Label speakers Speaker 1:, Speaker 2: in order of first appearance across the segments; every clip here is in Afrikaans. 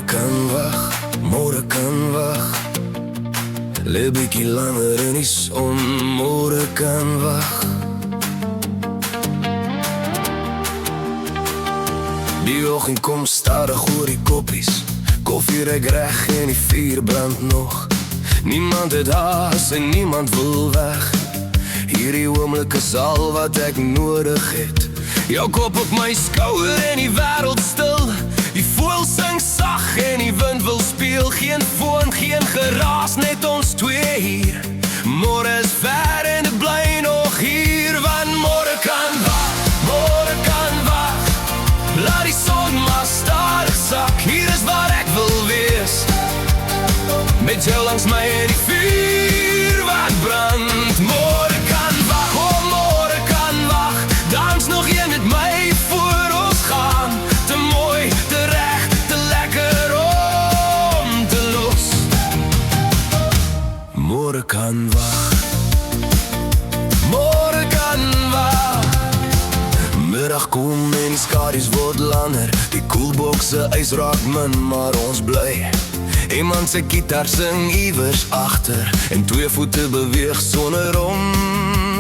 Speaker 1: Môre kan wag, môre kan wag. Leef bietjie langer in die son, môre kan wag. Die oggend kom stadig oor die koppies, koffie ruik reg en die vuur brand nog. Niemand het haas en niemand wil weg. Hierdie oomblik is al wat ek nodig het. Jou kop op my skouer en die wêreld stil. Die voël sing sag en die wind wil speel. Geen foon, geen geraas, net ons twee hier. Môre is ver en ek bly nog hier, want môre kan wag, môre kan wag. Laat die son maar stadig sak, hier is waar ek wil wees. Met jou langs my en die vuur wat brand. Môre kan wag, oh môre kan wag. Dans nog een met my voor ons gaan. Te mooi, te reg, te lekker om te los. Môre kan wag, môre kan wag. Middag kom en die skadu's word langer. Die koelbokse ys raak min, maar ons bly. Iemand sy gitaar sing iewers agter, en twee voete beweeg sonder om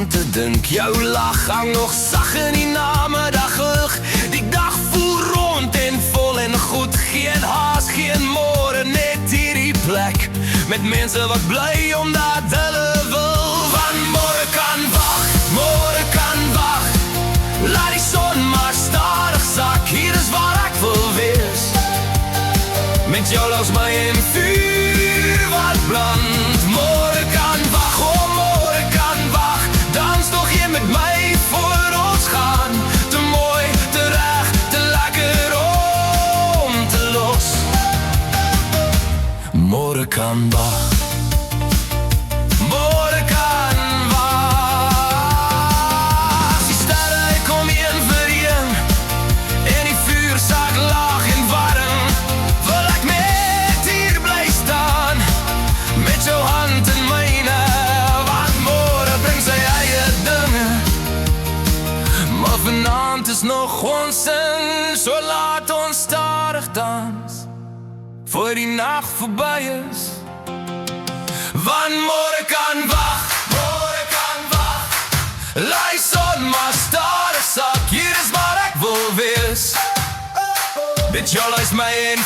Speaker 1: te dink. Jou lach hang nog sag in die namiddaglug. Die dag voel rond en vol en goed. Geen haas, geen môre, net hierdie plek met mense wat bly omdat hulle wil. Want môre kan wag, môre kan wag. Laat die son maar stadig sak, hier is waar ek wil wees. Met jou langs my en vuur wat brand. Môre kan wag, oh môre kan wag. Dans nog een met my voor ons gaan. Te mooi, te reg, te lekker om te los. Môre kan wag, môre kan wag. Die sterre kom een vir een, en die vuur sak laag en warm. Wil ek net hier bly staan, met jou hand in myne, want môre bring sy eie dinge. Maar vanaand is nog ons sin, so laat ons stadig dans, voor die nag verby is. Want môre kan wag, môre kan wag. Laat die son maar stadig sak, hier is waar ek wil wees. Met jou langs my en